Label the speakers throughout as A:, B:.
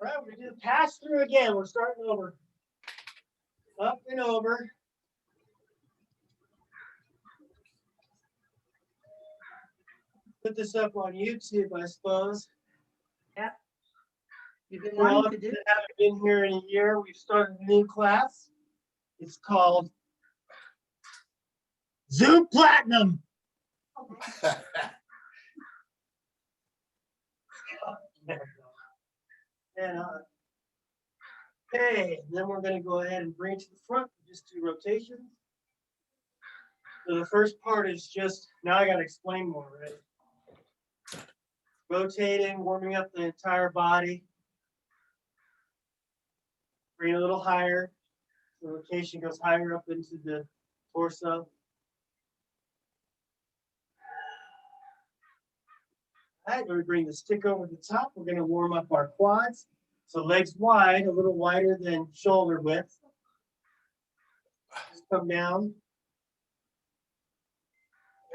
A: All right, we're going to do the pass through again. We're starting over. Up and over. Put this up on YouTube, I suppose.
B: Yeah. You've been
A: For all
B: wanting
A: of
B: to
A: you
B: do.
A: that haven't been here in a year, we've started a new class. It's called Zoom Platinum. And, okay, then we're going to go ahead and bring it to the front. Just do rotations. So the first part is just, now I got to explain more, right? Rotating, warming up the entire body. Bring it a little higher. The rotation goes higher up into the torso. All right, when we bring the stick over the top, we're going to warm up our quads. So legs wide, a little wider than shoulder width. Just come down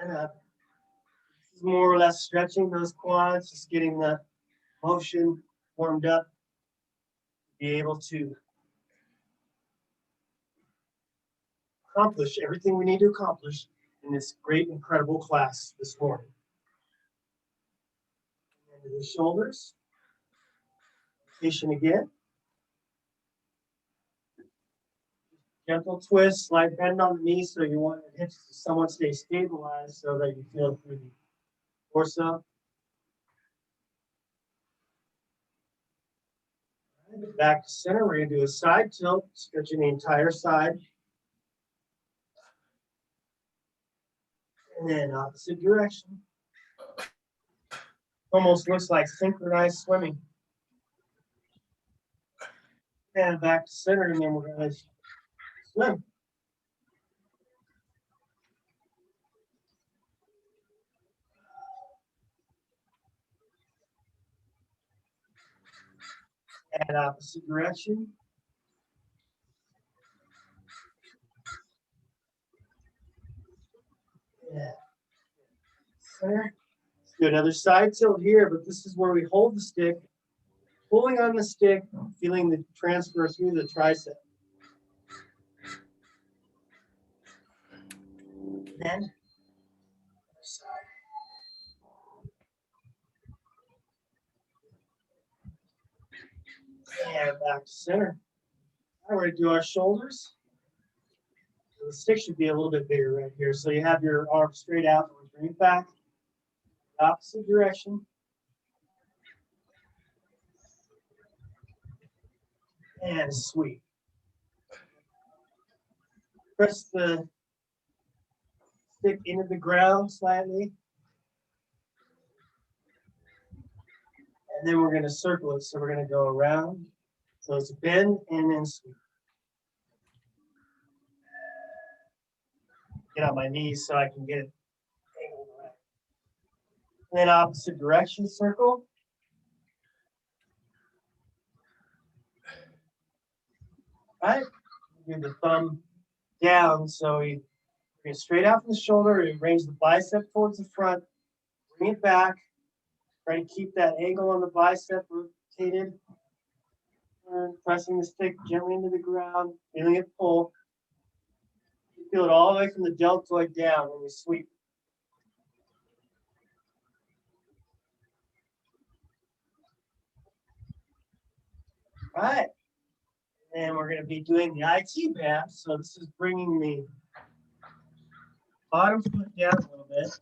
A: and up. This is more or less stretching those quads, just getting the motion warmed up. Be able to accomplish everything we need to accomplish in this great, incredible class this morning. Into the shoulders. Rotation again. Gentle twist, slight bend on the knee, so you want your hips to somewhat stay stabilized so that you feel through the torso. Right, back to center, we're going to do a side tilt, stretching the entire side. And then opposite direction. Almost looks like synchronized swimming. And back to center, and then we're going to swim. And opposite direction. Yeah. Center. Let's do another side tilt here, but this is where we hold the stick, pulling on the stick, feeling the transfer through the tricep. Then, other side. And back to center. Now we're going to do our shoulders. So the stick should be a little bit bigger right here. So you have your arm straight out, and bring it back, opposite direction. And sweep. Press the stick into the ground slightly. And then we're going to circle it. So we're going to go around. So it's a bend and then sweep. Get on my knees so I can get it angled right. And then opposite direction circle. Right? Do the thumb down. So we bring it straight out from the shoulder. We range the bicep towards the front. Bring it back. Try to keep that angle on the bicep rotated. And pressing the stick gently into the ground, feeling it pull. You feel it all the way from the deltoid down when we sweep. All right. And we're going to be doing the IT band. So this is bringing the bottom foot down a little bit.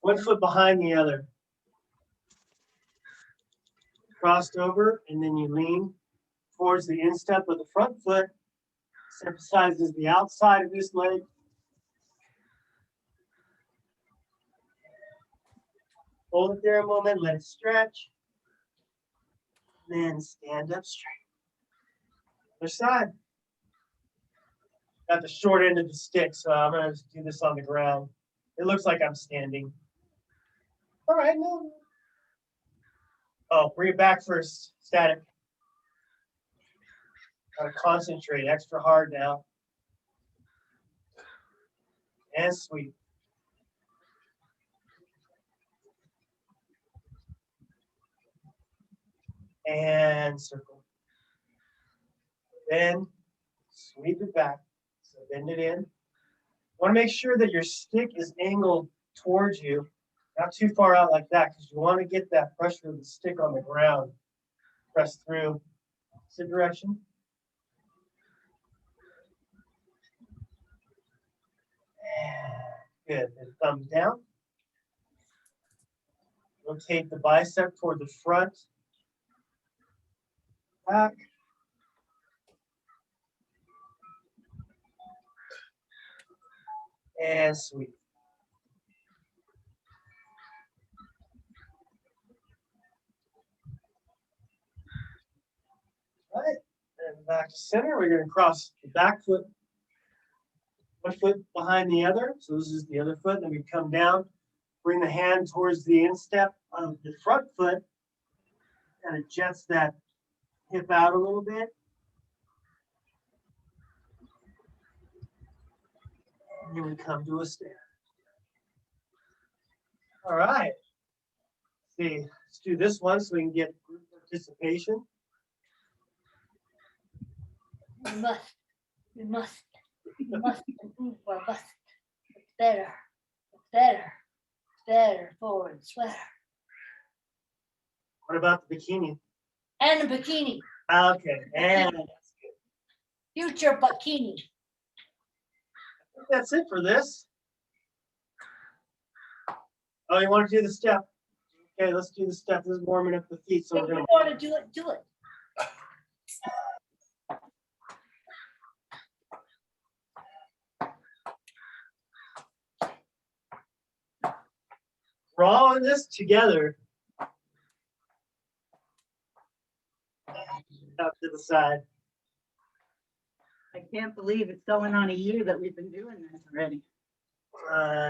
A: One foot behind the other. Crossed over, and then you lean towards the instep of the front foot. This emphasizes the outside of this leg. Hold it there a moment, let it stretch. Then stand up straight. Other side. Got the short end of the stick, so I'm going to do this on the ground. It looks like I'm standing. All right, no. Oh, bring it back first. Static. Gotta concentrate extra hard now. And sweep. and circle. Then sweep it back. So bend it in. Want to make sure that your stick is angled towards you, not too far out like that, because you want to get that pressure of the stick on the ground. Press through opposite direction. Good. Then thumb down. Rotate the bicep toward the front. Back. And sweep. All right. And back to center. We're going to cross the back foot, one foot behind the other. So this is the other foot. Then we come down, bring the hand towards the instep of the front foot, and it jets that hip out a little bit. And then we come to a stand. All right. Let's see, let's do this one so we can get group participation.
C: We must improve our bust. It's better, forward, sweater.
A: What about the bikini?
C: And a bikini,
A: Okay, and
C: future bikini.
A: I think that's it for this. Oh, you want to do the step? Okay, let's do the step. This is warming up the feet. So
C: If
A: we're
C: you
A: gonna
C: want to do it, do it.
A: we're all in this together. Up to the side.
B: I can't believe it's going on a year that we've been doing this already.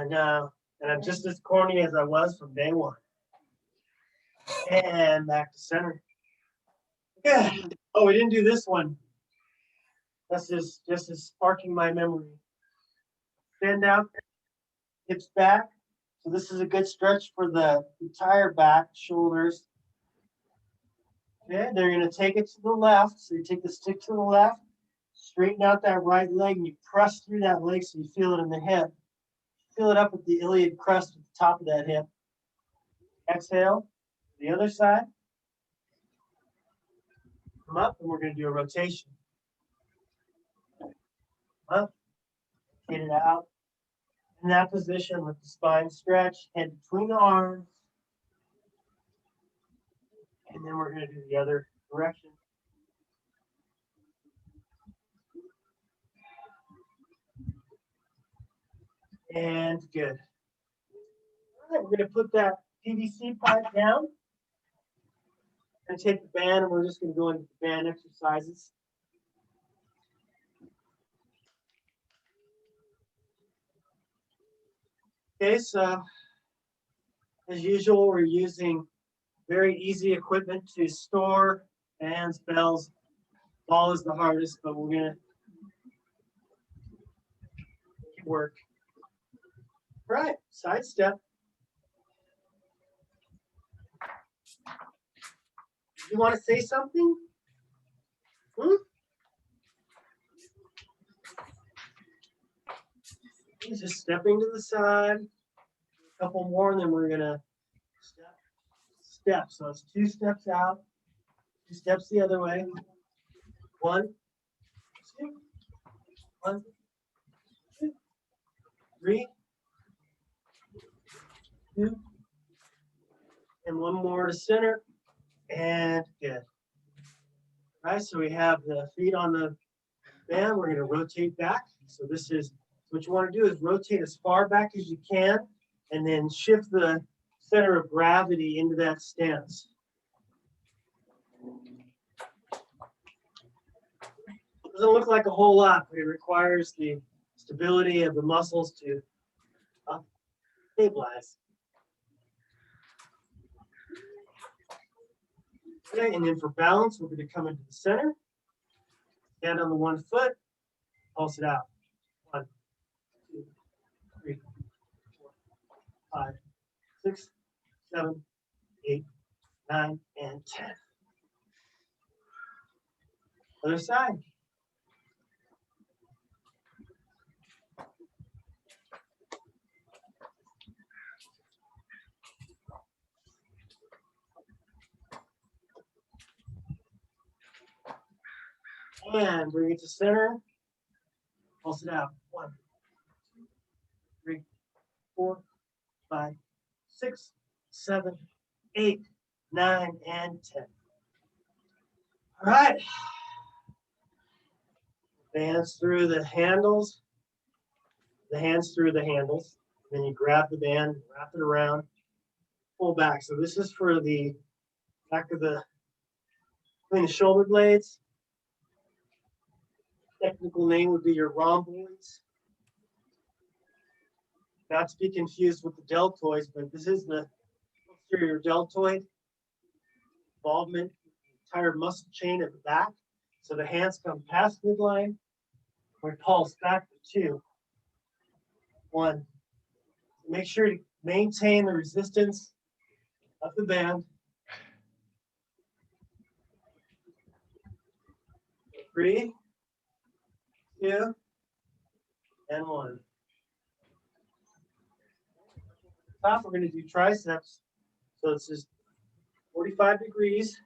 A: No, and I'm just as corny as I was from day one. And back to center. Yeah. Oh, we didn't do this one. That's just is sparking my memory. Stand out, hips back. So this is a good stretch for the entire back, shoulders. Okay, they're going to take it to the left. So you take the stick to the left, straighten out that right leg, and you press through that leg so you feel it in the hip. Feel it up at the iliac crest at the top of that hip. Exhale, the other side. Come up, and we're going to do a rotation. Up, get it out. In that position with the spine stretch, head between the arms. And then we're going to do the other direction. And good. All right, we're going to put that PVC pipe down. And take the band, and we're just going to go into the band exercises. Okay, so as usual, we're using very easy equipment to store bands, bells. Ball is the hardest, but we're going to make it work. All right, side step. You want to say something? He's just stepping to the side. A couple more, and then we're gonna step. So it's 2 steps out, 2 steps the other way. 1, 2, 1, 2, 3, 2, and 1 more to center. And good. All right, so we have the feet on the band. We're going to rotate back. So this is what you want to do is rotate as far back as you can, and then shift the center of gravity into that stance. Doesn't look like a whole lot, but it requires the stability of the muscles to stabilize. Okay, and then for balance, we're going to come into the center, stand on the 1 foot, pulse it out. 1, 2, 3, 4, 5, 6, 7, 8, 9, and 10. Other side. And bring it to center. Pulse it out. 1, 2, 3, 4, 5, 6, 7, 8, 9, and 10. All right. Bands through the handles. The hands through the handles. Then you grab the band, wrap it around, pull back. So this is for the back of between the shoulder blades. Technical name would be your rhomboids. Not to be confused with the deltoids, but this is the posterior deltoid. Involvement, entire muscle chain at the back. So the hands come past midline. We pulse back for 2. 1. Make sure to maintain the resistance of the band. 3, 2, and 1. Top, we're going to do triceps. So it's just 45 degrees,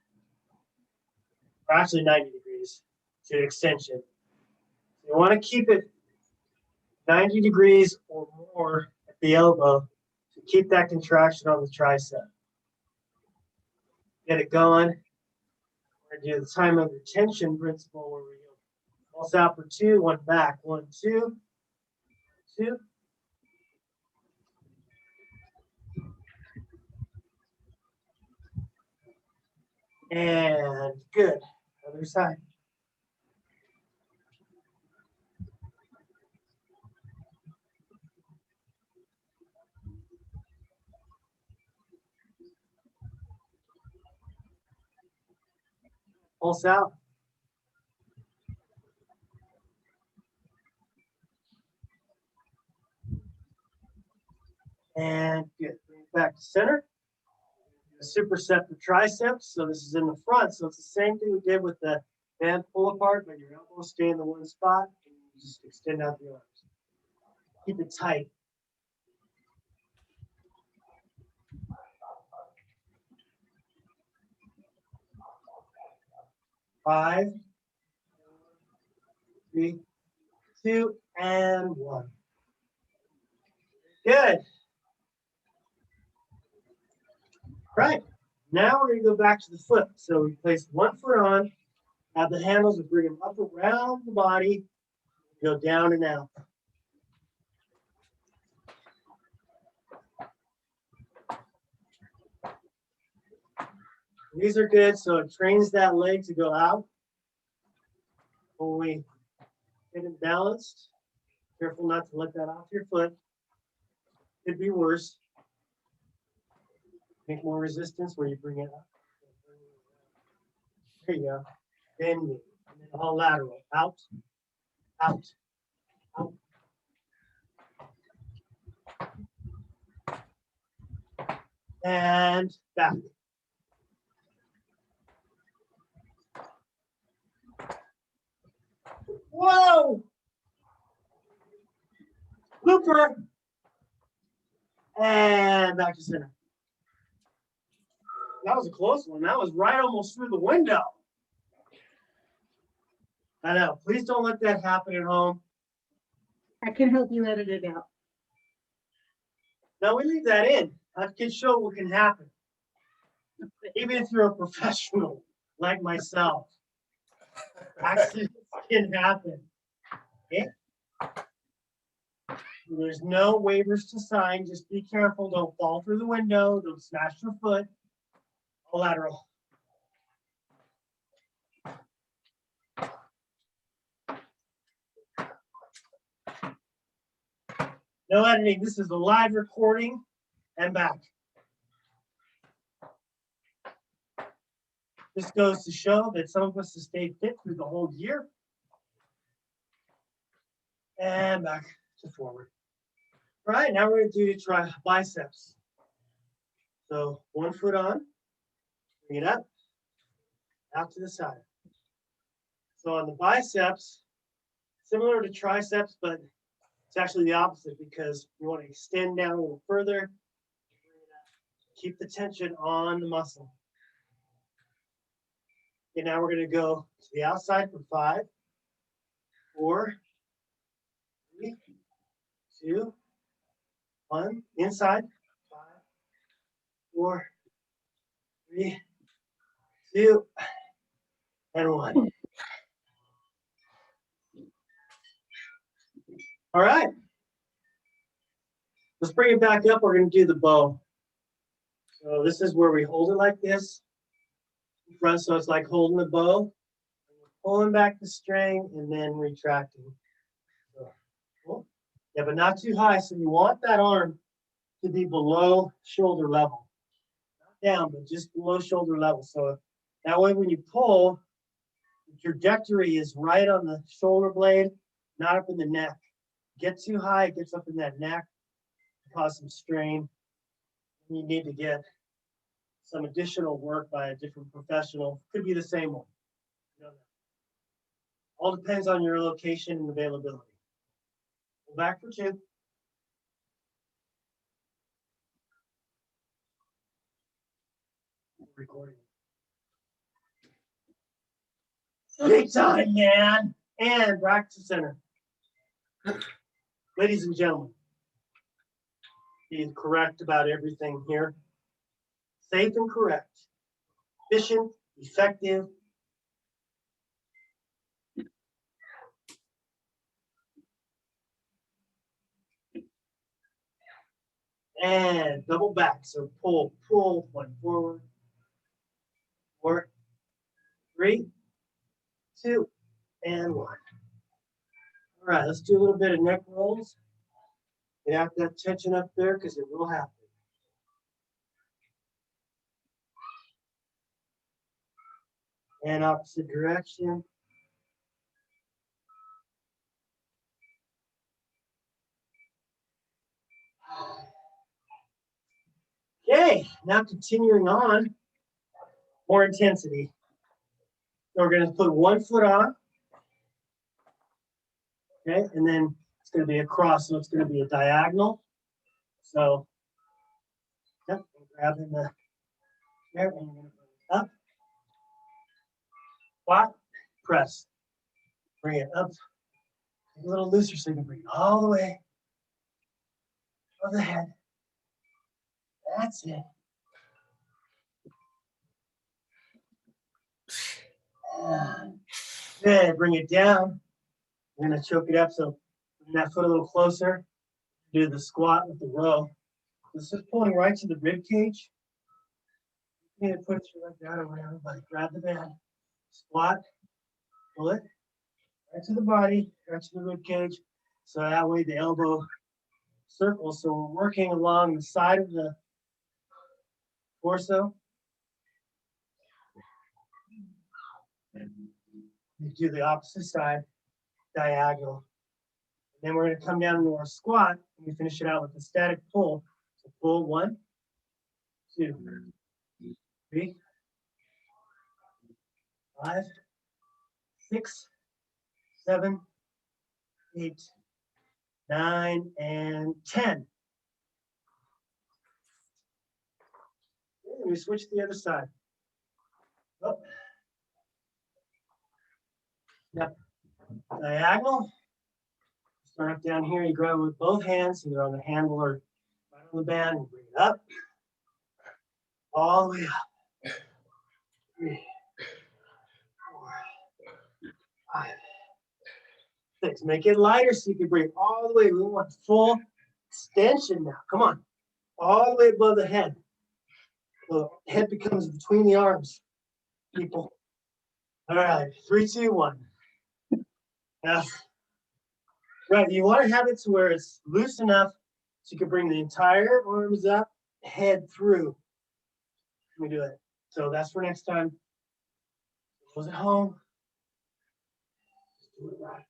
A: or actually 90 degrees to extension. So you want to keep it 90 degrees or more at the elbow to keep that contraction on the tricep. Get it going. We're going to do the time under tension principle where we go pulse out for 2, 1 back, 1, 2, 2. And good. Other side. Pulse out. And good. Bring it back to center. A superset for triceps. So this is in the front. So it's the same thing we did with the band pull apart, but your elbows stay in the one spot and you just extend out the arms. Keep it tight. Five, 3, 2, and 1. Good. Right. Now we're going to go back to the foot. So we place one foot on, have the handles, and bring them up around the body, go down and out. These are good, so it trains that leg to go out. When we get it balanced, careful not to let that off your foot. Could be worse. Make more resistance where you bring it up. There you go. Bend it. And then all lateral. Out, out, out. And back. Whoa! Looper. And back to center. That was a close one. That was right almost through the window. I know. Please don't let that happen at home.
B: I can help you edit it out.
A: No, we leave that in. I can show what can happen. Even if you're a professional like myself. Accidents can happen. Okay? There's no waivers to sign. Just be careful. Don't fall through the window. Don't smash your foot. Lateral. No editing. This is a live recording and back. This goes to show that some of us have stayed fit through the whole year. And back to forward. All right, now we're going to do biceps. So 1 foot on, bring it up, out to the side. So on the biceps, similar to triceps, but it's actually the opposite because you want to extend down a little further. Keep the tension on the muscle. Okay, now we're going to go to the outside for 5, 4, 3, 2, 1. Inside. 5, 4, 3, 2, and 1. All right. Let's bring it back up. We're going to do the bow. So this is where we hold it like this in front. So it's like holding the bow, pulling back the string, and then retracting. So, cool. Yeah, but not too high. So you want that arm to be below shoulder level. Not down, but just below shoulder level. So that way when you pull, the trajectory is right on the shoulder blade, not up in the neck. Get too high, it gets up in that neck, cause some strain. You need to get some additional work by a different professional. Could be the same one. All depends on your location and availability. Go back for 2. Recording. Big time, man. And back to center. Ladies and gentlemen, being correct about everything here. Safe and correct. Efficient, effective. And double back. So pull, pull, 1 forward. 4, 3, 2, and 1. All right, let's do a little bit of neck rolls. Get out that tension up there because it will happen. And opposite direction. Okay, now continuing on, more intensity. So we're going to put 1 foot on. Okay, and then it's going to be a cross, so it's going to be a diagonal. So, yep, grabbing the there, and you're going to bring it up. Squat, press. Bring it up. A little looser so you can bring it all the way above the head. That's it. Good. Bring it down. You're going to choke it up. So bring that foot a little closer. Do the squat with the row. This is pulling right to the rib cage. You need to put your leg down or whatever, but grab the band. Squat. Pull it right to the body, right to the rib cage. So that way the elbow circles. So we're working along the side of the torso. You do the opposite side, diagonal. And then we're going to come down into our squat, and we finish it out with a static pull. So pull 1, 2, 3, 5, 6, 7, 8, 9, and 10. Okay, let me switch to the other side. Oh. Yep. Diagonal. Start up down here. You grab it with both hands, either on the handle or right on the band, and bring it up. All the way up. 3, 4, 5, 6. Make it lighter so you can bring it all the way. We want full extension now. Come on. All the way above the head. The head becomes between the arms, people. All right. 3, 2, 1. Now, right. You want to have it to where it's loose enough so you can bring the entire arms up, head through. Let me do it. So that's for next time. Those at home, just do it right.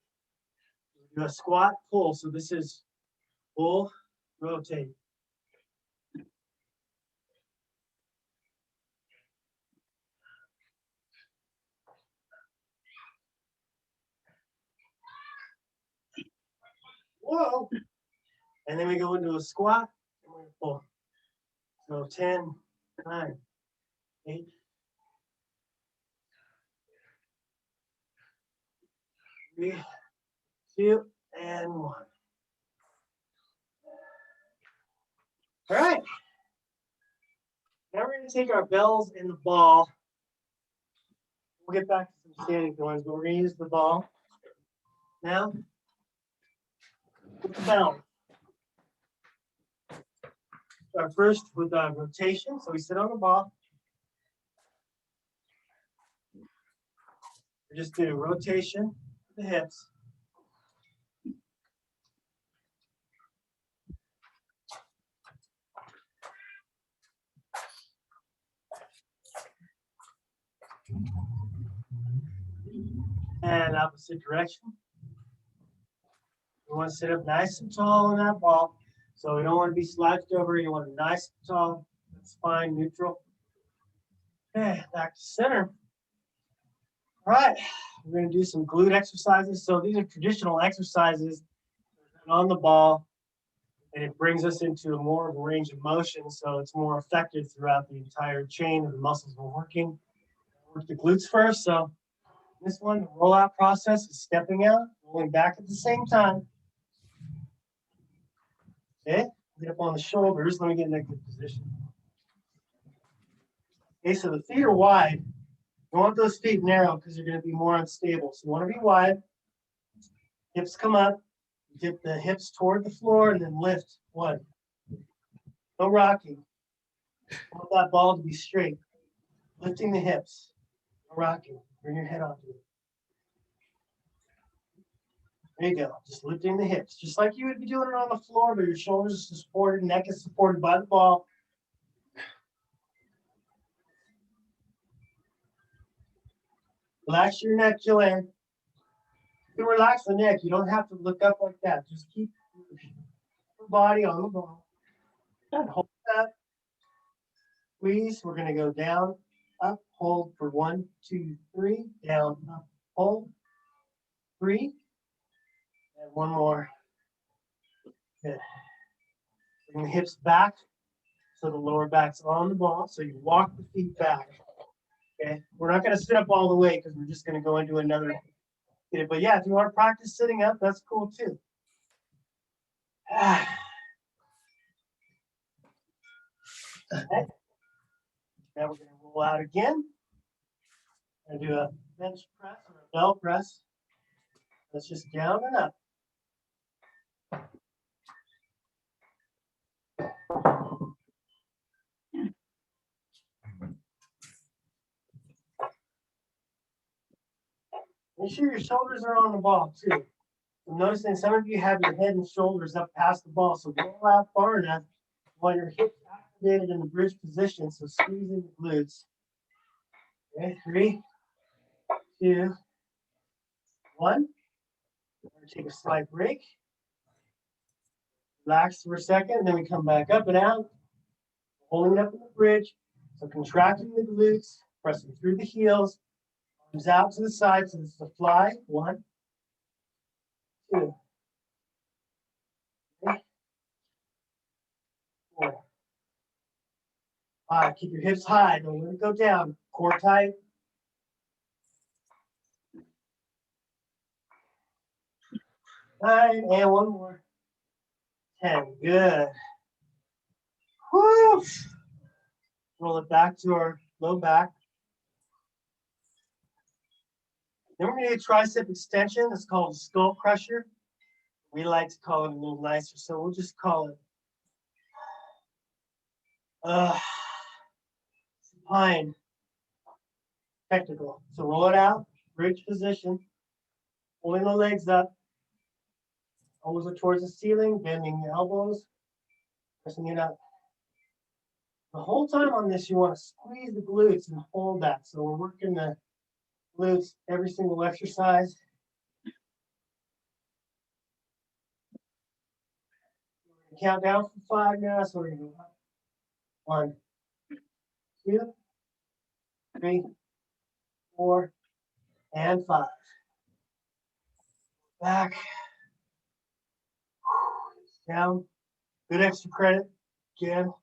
A: Do a squat, pull. So this is pull, rotate. Whoa. And then we go into a squat. And we're gonna pull. So 10, 9, 8, 3, 2, and 1. All right. Now we're going to take our bells and the ball. We'll get back to some standing ones, but we're going to use the ball. Now, with the bell. Start first with rotation. So we sit on the ball. We just do a rotation of the hips. And opposite direction. We want to sit up nice and tall on that ball. So we don't want to be slouched over. You want it nice and tall, spine neutral. Okay, back to center. All right, we're going to do some glute exercises. So these are traditional exercises on the ball, and it brings us into a more of a range of motion. So it's more effective throughout the entire chain of the muscles we're working. Work the glutes first. So this one, the rollout process is stepping out, rolling back at the same time. Okay, get up on the shoulders. Let me get in a good position. Okay, so the feet are wide. You want those feet narrow because you're going to be more unstable. So you want to be wide. Hips come up. Dip the hips toward the floor and then lift. 1. No rocking. You want that ball to be straight. Lifting the hips. No rocking. Bring your head onto it. There you go. Just lifting the hips. Just like you would be doing it on the floor, but your shoulders are supported, neck is supported by the ball. Relax your neck, Joanne. You can relax the neck. You don't have to look up like that. Just keep your body on the ball. And hold that. Squeeze. We're going to go down, up, hold for 1, 2, 3. Down, up, hold. 3. And one more. Good. Bring the hips back so the lower back's on the ball. So you walk the feet back. Okay. We're not going to sit up all the way because we're just going to go into another. But yeah, if you want to practice sitting up, that's cool too. Okay. Now we're going to roll out again. And do a bench press or a bell press. That's just down and up. Make sure your shoulders are on the ball too. I'm noticing some of you have your head and shoulders up past the ball, so roll out far enough while your hips activated in the bridge position. So squeezing the glutes. Okay, 3, 2, 1. We're going to take a slight break. Relax for a second, and then we come back up and out, holding it up in the bridge. So contracting the glutes, pressing through the heels, arms out to the side. So this is a fly. 1, 2, 3, 4, 5. Keep your hips high. Don't let it go down. Core tight. 9, and one more. 10. Good. Woo! Roll it back to our low back. Then we're going to do tricep extension. It's called skull crusher. We like to call it a little nicer, so we'll just call it supine technical. So roll it out, bridge position, pulling the legs up, elbows are towards the ceiling, bending the elbows, pressing it up. The whole time on this, you want to squeeze the glutes and hold that. So we're working the glutes every single exercise. Count down from 5 now, so we're going to go up. 1, 2, 3, 4, and 5. Back. Down. Good extra credit. Again.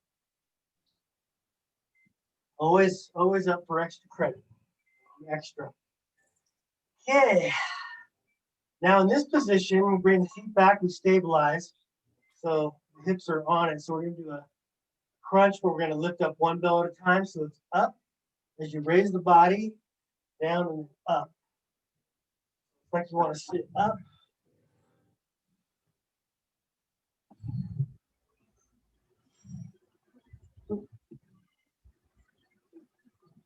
A: Always up for extra credit. Extra. Okay. Now in this position, we bring the feet back, we stabilize. So the hips are on it. So we're going to do a crunch where we're going to lift up one bell at a time. So it's up as you raise the body, down and up. It's like you want to sit up.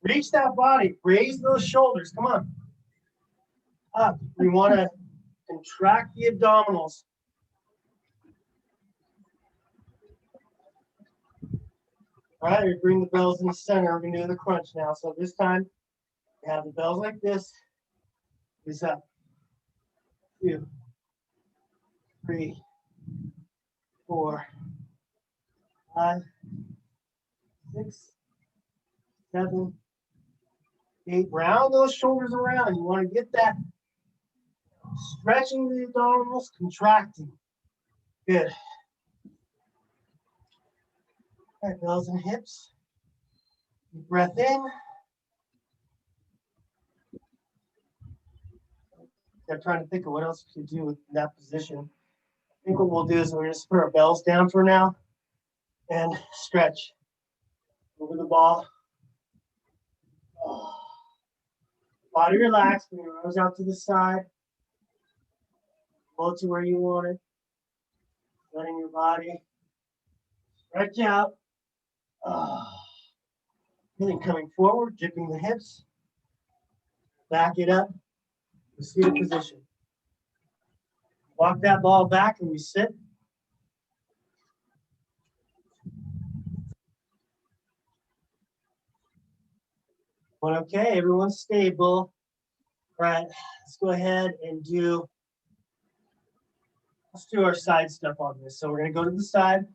A: Reach that body, raise those shoulders. Come on. Up. We want to contract the abdominals. All right, we bring the bells in the center. We're going to do the crunch now. So this time, we have the bells like this. Is up. 2, 3, 4, 5, 6, 7, 8. Round those shoulders around. You want to get that stretching the abdominals, contracting. Good. All right, bells and hips. Deep breath in. I'm trying to think of what else we can do in that position. I think what we'll do is we're going to put our bells down for now and stretch over the ball. Body relaxed. Bring your arms out to the side. Pull it to where you want it. Letting your body stretch out. And then coming forward, dipping the hips. Back it up. The seated position. Walk that ball back and we sit. Well, okay, everyone's stable. All right, let's go ahead and let's do our side stuff on this. So we're gonna go to the side,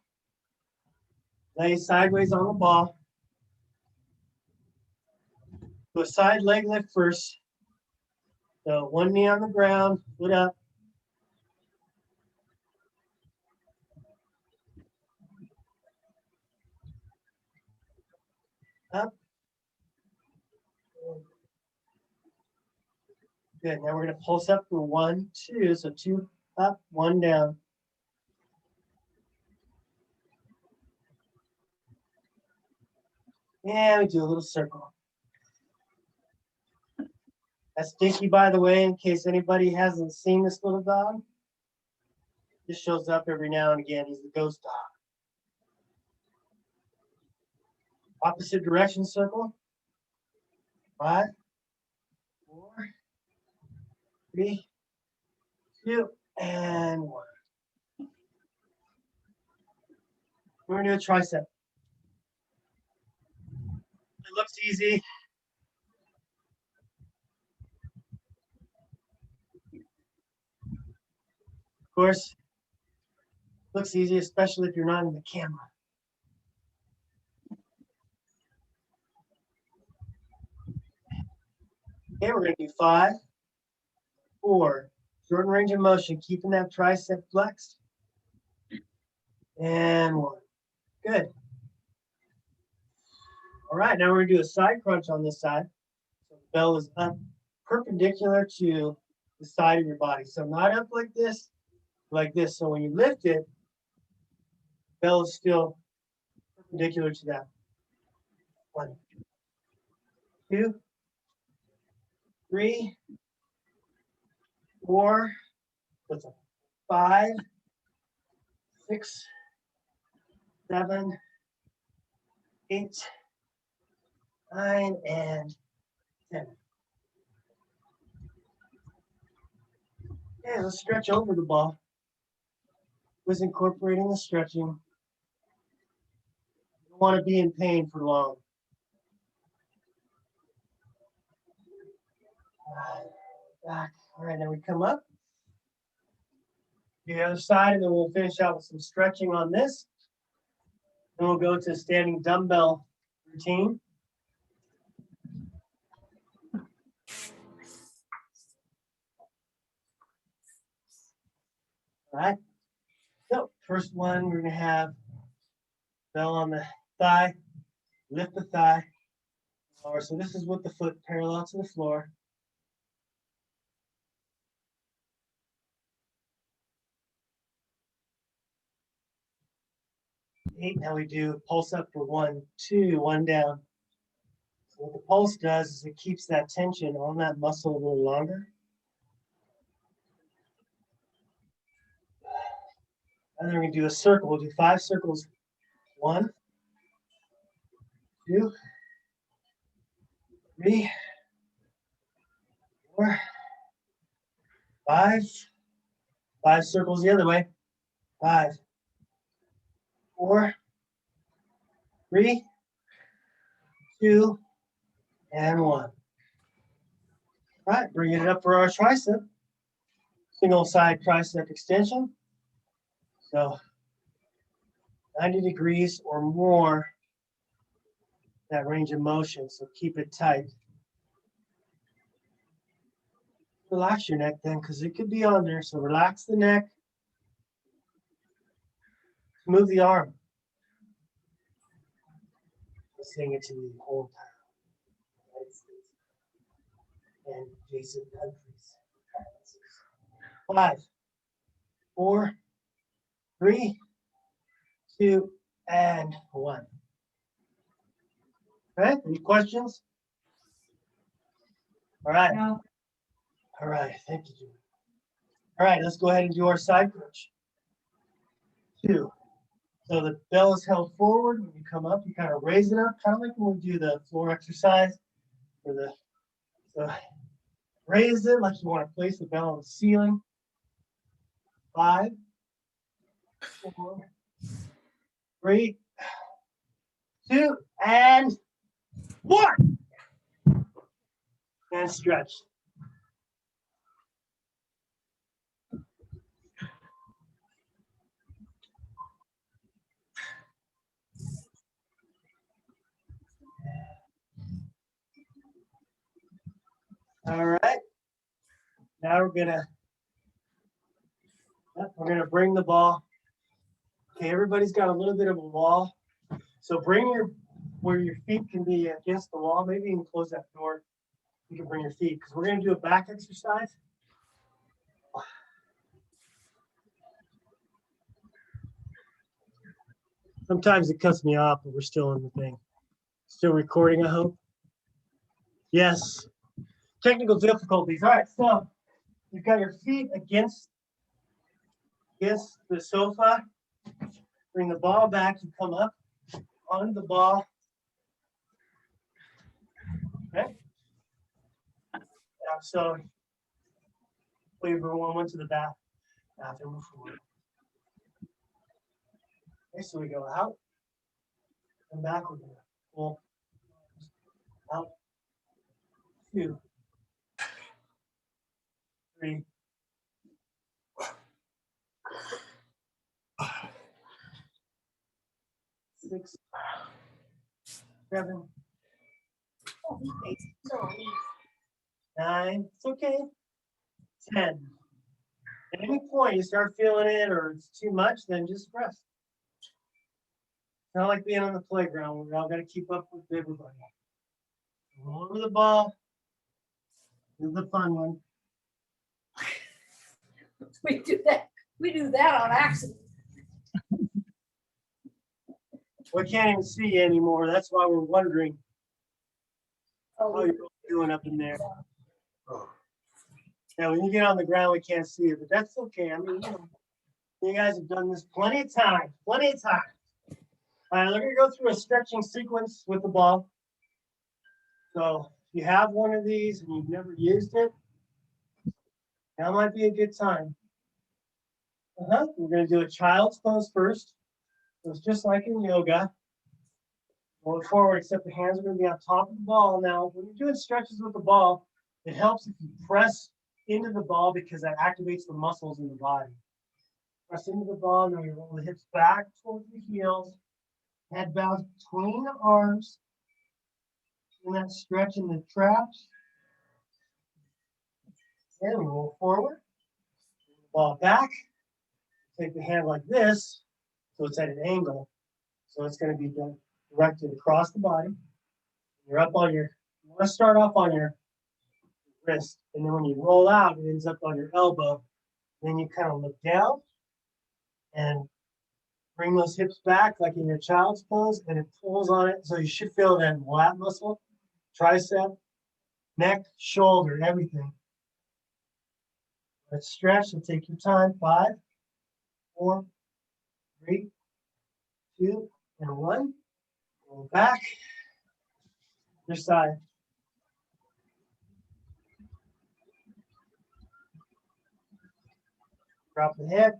A: lay sideways on the ball. Do a side leg lift first. So one knee on the ground, foot up. Up. Good, now we're gonna pulse up for 1, 2, so 2 up, 1 down. And we do a little circle. That's Dinky, by the way, in case anybody hasn't seen this little dog. This shows up every now and again. He's the ghost dog. Opposite direction circle. 5, 4, 3, 2, and 1. We're gonna do a tricep. It looks easy. Of course, looks easy, especially if you're not in the camera. Okay, we're gonna do 5, 4. Shorten range of motion, keeping that tricep flexed. And 1. Good. All right, now we're gonna do a side crunch on this side. So the bell is up perpendicular to the side of your body. So not up like this. So when you lift it, bell is still perpendicular to that. 1, 2, 3, 4, 5, 6, 7, 8, 9, and 10. Okay, let's stretch over the ball. Was incorporating the stretching. You don't want to be in pain for long. Back. All right, now we come up. The other side, and then we'll finish out with some stretching on this. Then we'll go to standing dumbbell routine. All right. So First one, we're gonna have bell on the thigh, lift the thigh. Lower. So this is with the foot parallel to the floor. Eight, now we do pulse up for 1, 2, 1 down. So what the pulse does is it keeps that tension on that muscle a little longer. And then we're gonna do a circle. We'll do 5 circles. 1, 2, 3, 4, 5. 5 circles the other way. 5, 4, 3, 2, and 1. All right, bringing it up for our tricep. Single side tricep extension. So 90 degrees or more, that range of motion, so keep it tight. Relax your neck then, because it could be on there, so relax the neck. Move the arm. Sing it to the whole time. United States and adjacent countries. 5, 4, 3, 2, and 1. Okay, any questions? All right.
B: No.
A: All right, thank you, Julie. All right, let's go ahead and do our side crunch. 2. So the bell is held forward. When you come up, you kind of raise it up, kind of like when we do the floor exercise. So raise it like you want to place the bell on the ceiling. 5, 4, 3, 2, and 1. And stretch. All right. Now we're gonna bring the ball. Okay, everybody's got a little bit of a wall. So bring where your feet can be against the wall. Maybe you can close that door. You can bring your feet because we're gonna do a back exercise. Sometimes it cuts me off, but we're still in the thing. Still recording, I hope. Yes. Technical difficulties. All right, so you've got your feet against the sofa. Bring the ball back. You come up on the ball. Okay. So everyone went to the bathroom before. Okay, so we go out and back. We're gonna pull out. 2, 3, 6, 7,
C: Oh, it's so easy.
A: 9. It's okay. 10. At any point you start feeling it or it's too much, then just rest. It's not like being on the playground. We all got to keep up with everybody. Roll over the ball. This is the fun one.
C: We do that on accident.
A: We can't even see you anymore. That's why we're wondering
C: Oh,
A: how you're doing up in there. Now, when you get on the ground, we can't see it, but that's okay. I mean, you guys have done this plenty of times. All right, we're gonna go through a stretching sequence with the ball. So if you have one of these and you've never used it, now might be a good time. We're gonna do a child's pose first. So it's just like in yoga. Going forward, except the hands are gonna be on top of the ball. Now, when you're doing stretches with the ball, it helps if you press into the ball because that activates the muscles in the body. Press into the ball, now you roll the hips back towards the heels. Head bows between the arms. And that stretch in the traps. And we roll forward. Ball back. take the hand like this, so it's at an angle. So it's going to be directed across the body. You're up on your, you want to start off on your wrist. And then when you roll out, it ends up on your elbow. Then you kind of look down and bring those hips back like in your child's pose, and it pulls on it. So you should feel that lat muscle, tricep, neck, shoulder, everything. Let's stretch and take your time. 5, 4, 3, 2, and 1. Roll back. Other side. Drop the head.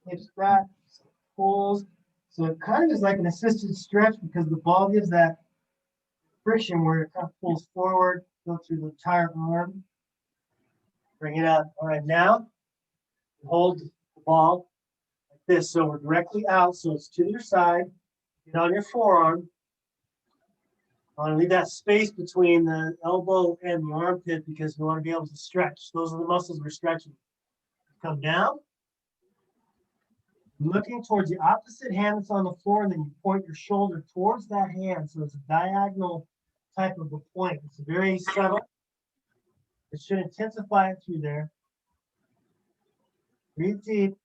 A: Hips back. Pulls. So it kind of is like an assisted stretch because the ball gives that friction where it kind of pulls forward, go through the entire arm. Bring it up. All right, now hold the ball like this. So we're directly out. So it's to your side. Get on your forearm. I want to leave that space between the elbow and the armpit because we want to be able to stretch. Those are the muscles we're stretching. Come down. Looking towards the opposite hand that's on the floor, and then you point your shoulder towards that hand. So it's a diagonal type of a point. It's very subtle. It should intensify it through there. Breathe deep.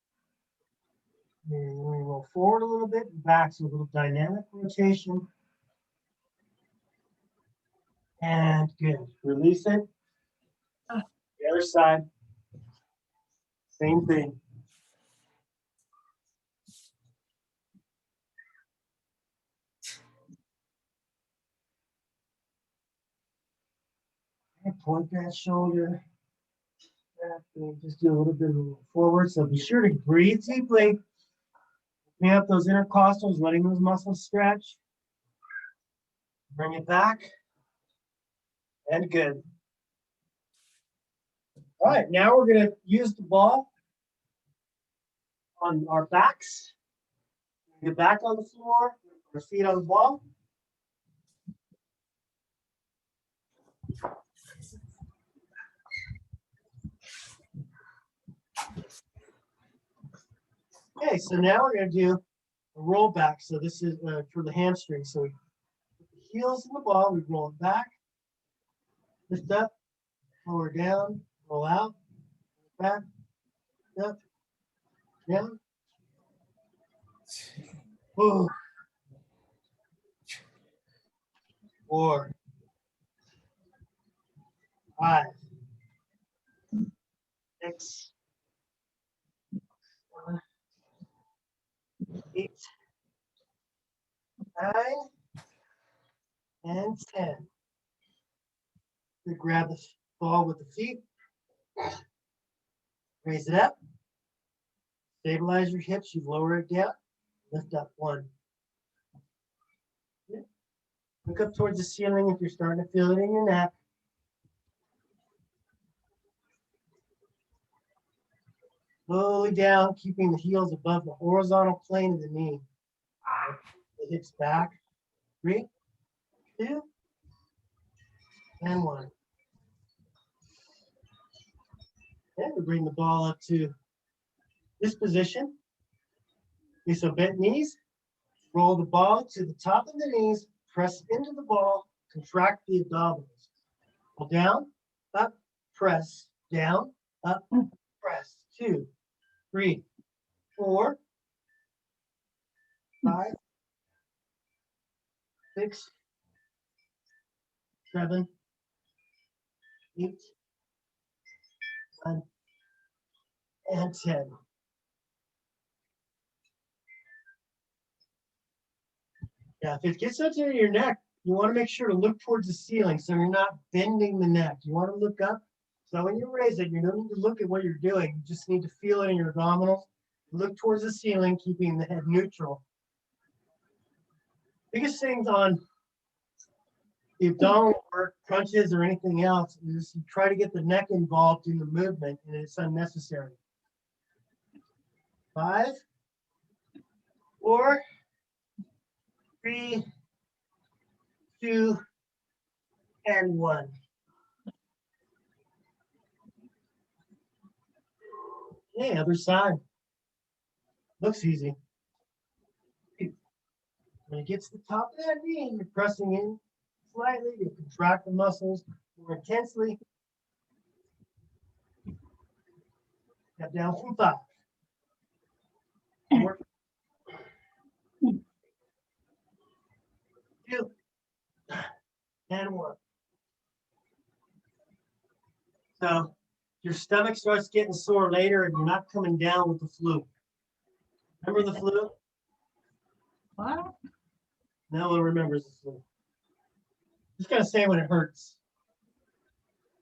A: And we roll forward a little bit and back, so a little dynamic rotation. And good. Release it. The other side. Same thing. And point that shoulder. Back, and just do a little bit of a roll forward. So be sure to breathe deeply. Bring up those intercostals, letting those muscles stretch. Bring it back. And good. All right, now we're going to use the ball on our backs. Get back on the floor, our feet on the ball. Okay, so now we're going to do a roll back. So this is for the hamstring. So we put the heels in the ball, we roll it back, lift up, lower down, roll out, back, up, down. Ooh. 4, 5, 6, 7, 8, 9, and 10. We grab the ball with the feet, raise it up, stabilize your hips, you lower it down, lift up 1. Look up towards the ceiling if you're starting to feel it in your neck. Slowly down, keeping the heels above the horizontal plane of the knee. The hips back. 3, 2, and 1. And we bring the ball up to this position. Okay, so bent knees. Roll the ball to the top of the knees. Press into the ball. Contract the abdominals. Pull down, up, press, down, up, press. 2, 3, 4, 5, 6, 7, 8, 9, and 10. Yeah, if it gets up to your neck, you want to make sure to look towards the ceiling so you're not bending the neck. You want to look up. So when you raise it, you don't need to look at what you're doing. You just need to feel it in your abdominals. Look towards the ceiling, keeping the head neutral. Biggest things on the abdominal work, crunches, or anything else is you try to get the neck involved in the movement, and it's unnecessary. 5, 4, 3, 2, and 1. Okay, other side. Looks easy. When it gets to the top of that knee, you're pressing in slightly. You contract the muscles more intensely. Step down from 5. 4. 2. And 1. So your stomach starts getting sore later and you're not coming down with the flu. Remember the flu?
B: What?
A: No one remembers the flu. Just gotta say when it hurts.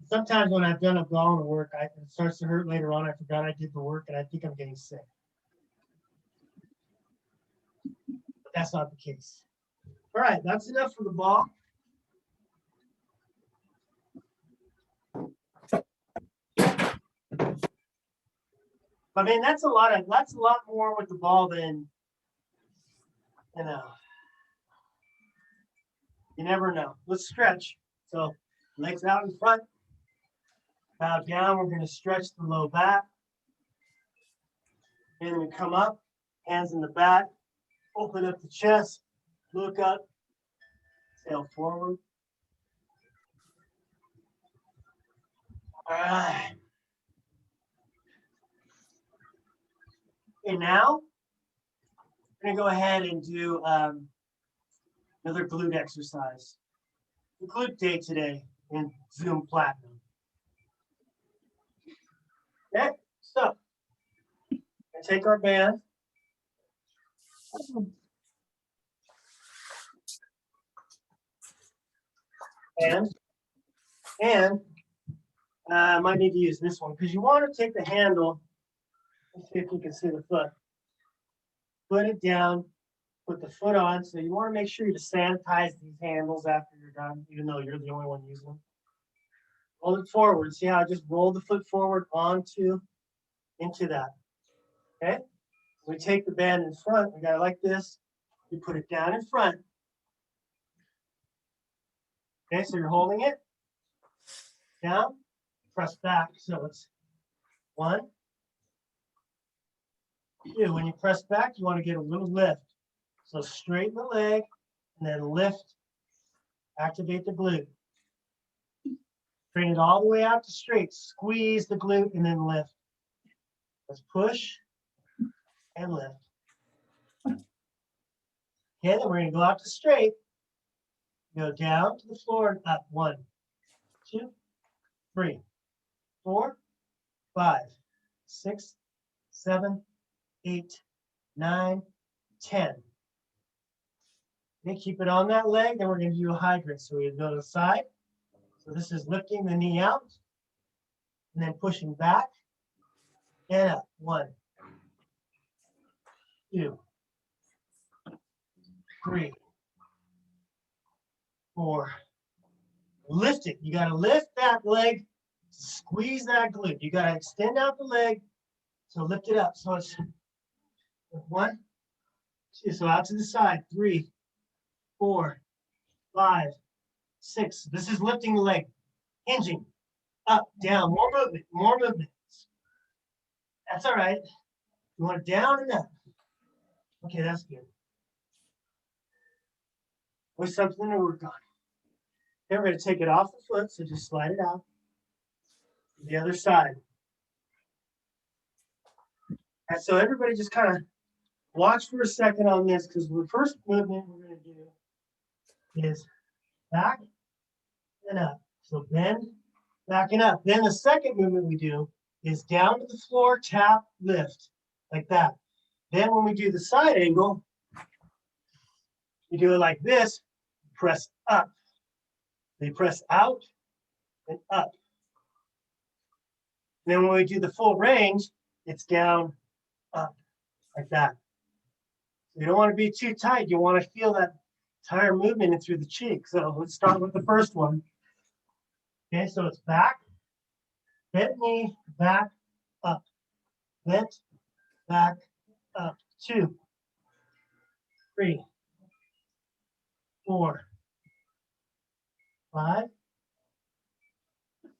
A: Sometimes when I've done abdominal work, it starts to hurt later on. I forgot I did the work and I think I'm getting sick. But that's not the case. All right, that's enough for the ball. I mean, that's a lot more with the ball than, you know. You never know. Let's stretch. So legs out in front, bow down. We're going to stretch the low back. And then we come up, hands in the back, open up the chest, look up, sail forward. All right. Okay, now we're going to go ahead and do another glute exercise. The glute day today in Zoom Platinum. Okay, so take our band. And I might need to use this one because you want to take the handle. Let's see if you can see the foot. Put it down, put the foot on. So you want to make sure you sanitize these handles after you're done, even though you're the only one using them. Roll it forward. See how I just rolled the foot forward into that. Okay? We take the band in front. We got it like this. You put it down in front. Okay, so you're holding it down, press back. So it's 1, 2. When you press back, you want to get a little lift. So straighten the leg and then lift, activate the glute. Bring it all the way out to straight. Squeeze the glute and then lift. Let's push and lift. Okay, then we're going to go out to straight. Go down to the floor and up. 1, 2, 3, 4, 5, 6, 7, 8, 9, 10. Okay, keep it on that leg. Then we're going to do a hydrant. So we go to the side. So this is lifting the knee out and then pushing back and up. 1, 2, 3, 4. Lift it. You got to lift that leg, squeeze that glute. You got to extend out the leg. So lift it up. So it's 1, 2. So out to the side. 3, 4, 5, 6. This is lifting the leg, hinging, up, down, more movement, more movement. That's all right. You want it down and up. Okay, that's good. There's something to work on. Then we're going to take it off the foot, so just slide it out. The other side. And so everybody just kind of watch for a second on this, because the first movement we're going to do is back and up. So bend, back and up. Then the second movement we do is down to the floor, tap, lift, like that. Then when we do the side angle, you do it like this, press up. They press out and up. And then when we do the full range, it's down, up, like that. So you don't want to be too tight. You want to feel that entire movement in through the cheek. So let's start with the first one. Okay, so it's back, bent knee, back, up, bent, back, up. 2, 3, 4, 5,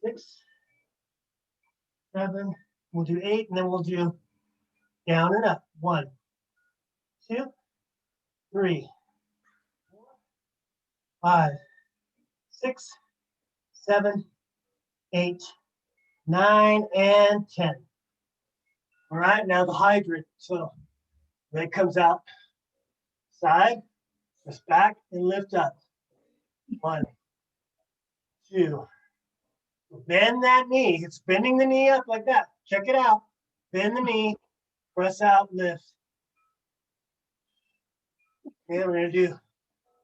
A: 6, 7, We'll do 8, and then we'll do down and up. 1, 2, 3, 4, 5, 6, 7, 8, 9, and 10. All right, now the hydrant. So leg comes out, side, just back, and lift up. 1, 2. Bend that knee. It's bending the knee up like that. Check it out. Bend the knee, press out, lift. Okay, we're going to do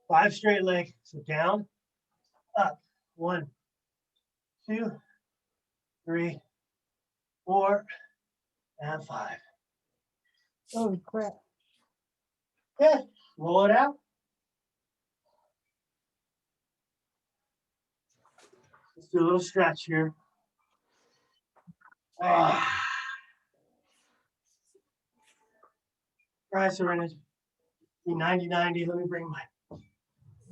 A: 5 straight legs. So down, up. 1, 2, 3, 4, and 5.
C: Holy crap.
A: Okay, roll it out. Let's do a little stretch here. All right, so we're going to do 90-90. Let me bring my,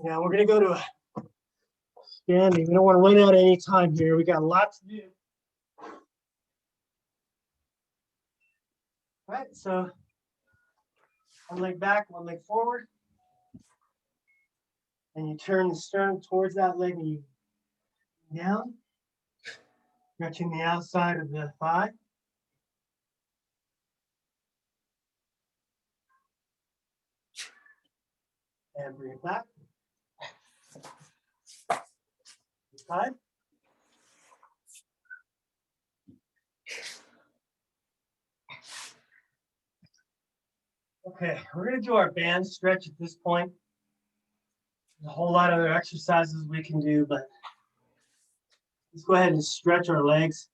A: now we're going to go to a standing. We don't want to run out any time here. We got a lot to do. All right, so one leg back, one leg forward. And you turn the sternum towards that leg and you down, stretching the outside of the thigh. And bring it back. Side. Okay, we're going to do our band stretch at this point. There's a whole lot of other exercises we can do, but let's go ahead and stretch our legs.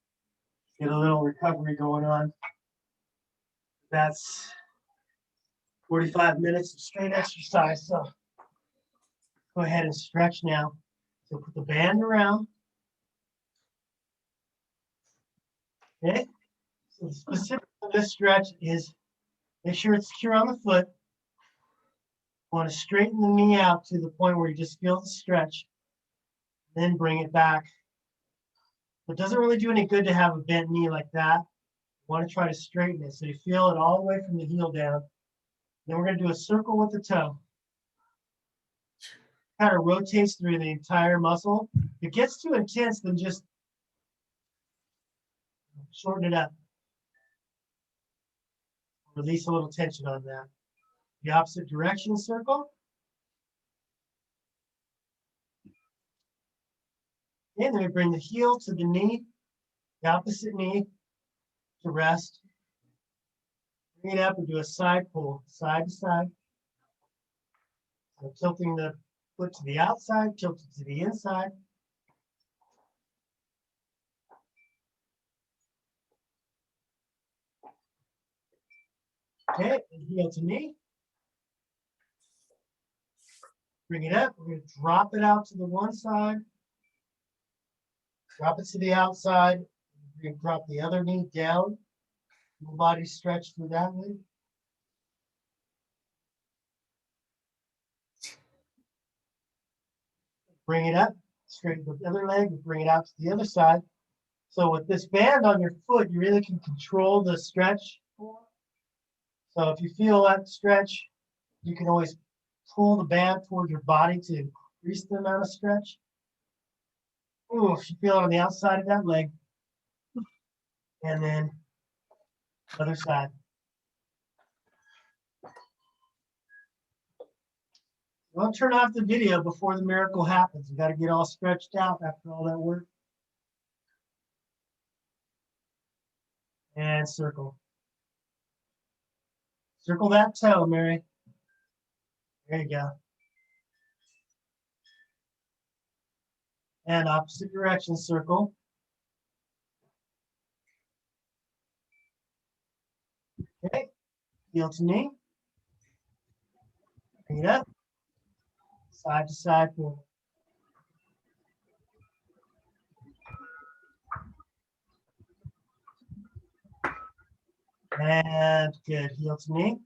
A: Get a little recovery going on. That's 45 minutes of straight exercise, so go ahead and stretch now. So put the band around. Okay, so the specific of this stretch is make sure it's secure on the foot. You want to straighten the knee out to the point where you just feel the stretch, then bring it back. It doesn't really do any good to have a bent knee like that. You want to try to straighten it so you feel it all the way from the heel down. Then we're going to do a circle with the toe. Kind of rotates through the entire muscle. If it gets too intense, then just shorten it up. Release a little tension on that. The opposite direction circle. And then we bring the heel to the knee, the opposite knee to rest. Bring it up and do a side pull, side to side. So tilting the foot to the outside, tilted to the inside. Okay, and heel to knee. Bring it up. We're going to drop it out to the one side. Drop it to the outside. We're going to drop the other knee down. Full body stretch through that way. Bring it up. Straighten the other leg. Bring it out to the other side. So with this band on your foot, you really can control the stretch. So if you feel that stretch, you can always pull the band towards your body to increase the amount of stretch. Ooh, if you feel it on the outside of that leg. And then other side. Don't turn off the video before the miracle happens. You got to get all stretched out after all that work. And circle. Circle that toe, Mary. There you go. And opposite direction circle. Okay, heel to knee. Bring it up. Side to side pull. And good, heel to knee.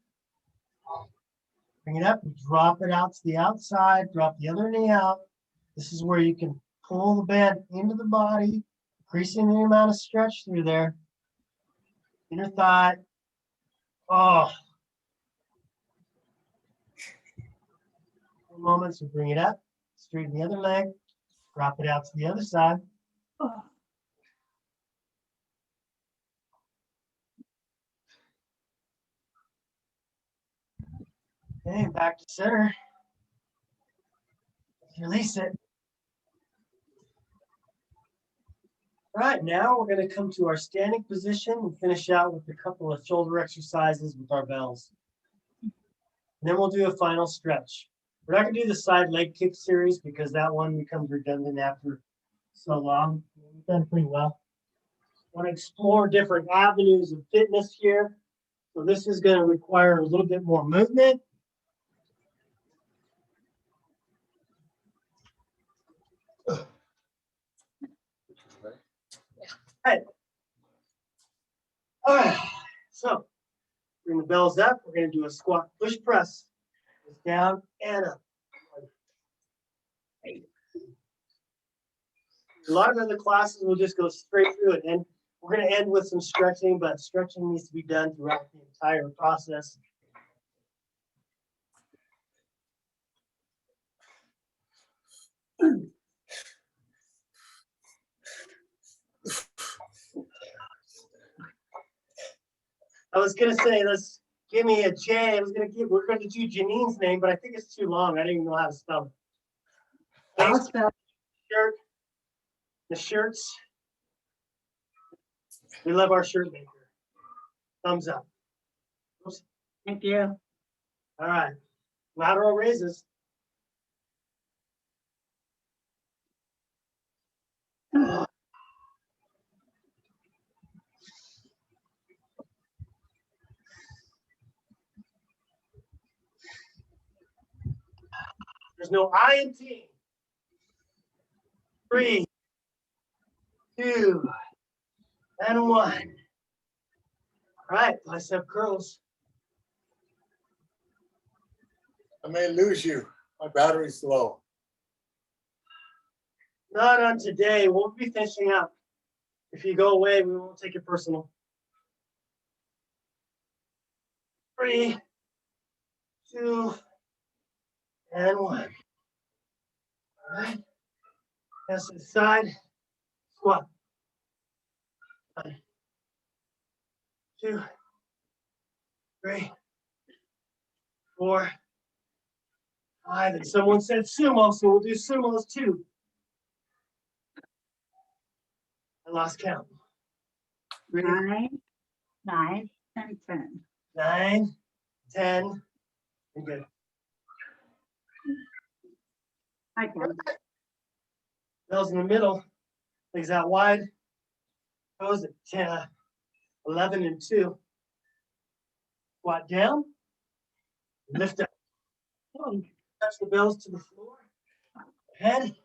A: Bring it up and drop it out to the outside. Drop the other knee out. This is where you can pull the band into the body, increasing the amount of stretch through there. Inner thigh. Oh. For a moment, so bring it up, straighten the other leg, drop it out to the other side.
B: Oh.
A: Okay, back to center. Release it. All right, now we're going to come to our standing position and finish out with a couple of shoulder exercises with our bells. And then we'll do a final stretch. We're not going to do the side leg kick series because that one becomes redundant after so long. We've done pretty well. I want to explore different avenues of fitness here. So this is going to require a little bit more movement. Right. All right. So bring the bells up. We're going to do a squat push press. It's down and up. A lot of other classes will just go straight through it. And we're going to end with some stretching, but stretching needs to be done throughout the entire process. I was going to say, let's give me a J. We're going to do Janine's name, but I think it's too long. I didn't even know how to spell it.
B: I'll spell.
A: Shirt. The shirts. We love our shirt maker. Thumbs up. Oops.
B: Thank you.
A: All right. Lateral raises. There's no I in team. 3, 2, and 1. All right, bicep curls.
D: I may lose you. My battery's low.
A: Not on today. We'll be finishing up. If you go away, we won't take it personal. 3, 2, and 1. All right. Pass to the side. Squat. 1, 2, 3, 4, 5. And someone said sumo, so we'll do sumos too. I lost count. 3,
B: 9, 10, 10.
A: 9, 10, and good.
B: I can.
A: Bells in the middle, legs out wide, toes at 10, 11 and 2. Squat down, lift up. Touch the bells to the floor. Head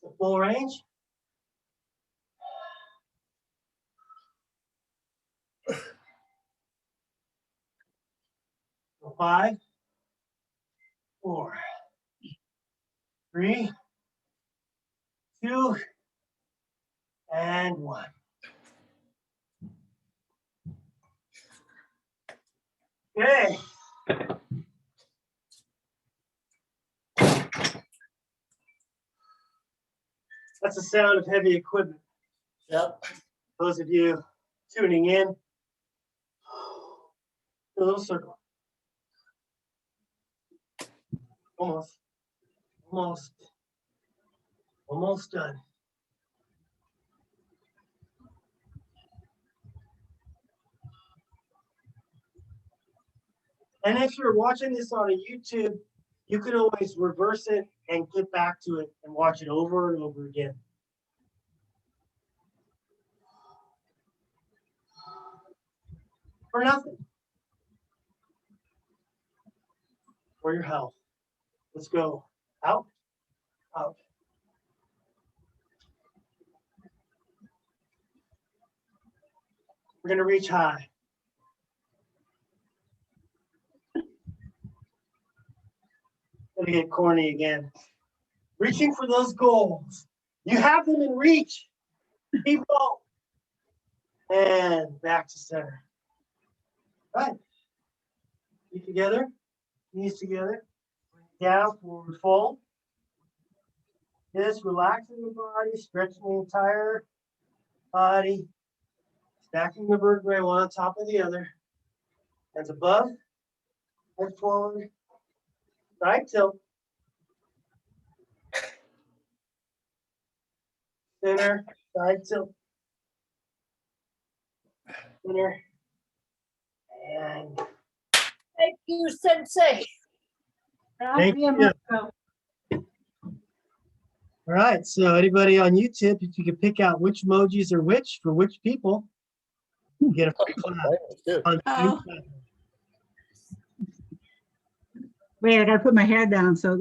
A: to full range. So 5, 4, 3, 2, and 1. Okay. That's the sound of heavy equipment.
D: Yep.
A: Those of you tuning in, a little circle. Almost. Almost. Almost done. And if you're watching this on a YouTube, you can always reverse it and get back to it and watch it over and over again. For nothing. For your health. Let's go. Out. Out. We're going to reach high. Gonna get corny again. Reaching for those goals. You have them in reach. Keep going. And back to center. Right. Feet together, knees together, down, forward fold. This relaxing the body, stretching the entire body, stacking the vertebrae one on top of the other. Hands above, head forward, side tilt. Center, side tilt. Center. And
C: Thank you, Sensei.
A: thank you. All right, so anybody on YouTube, if you could pick out which emojis are which for which people, you get a free class
D: Good.
A: on
C: Oh.
A: Untitled.
B: Wait, I gotta put my head down so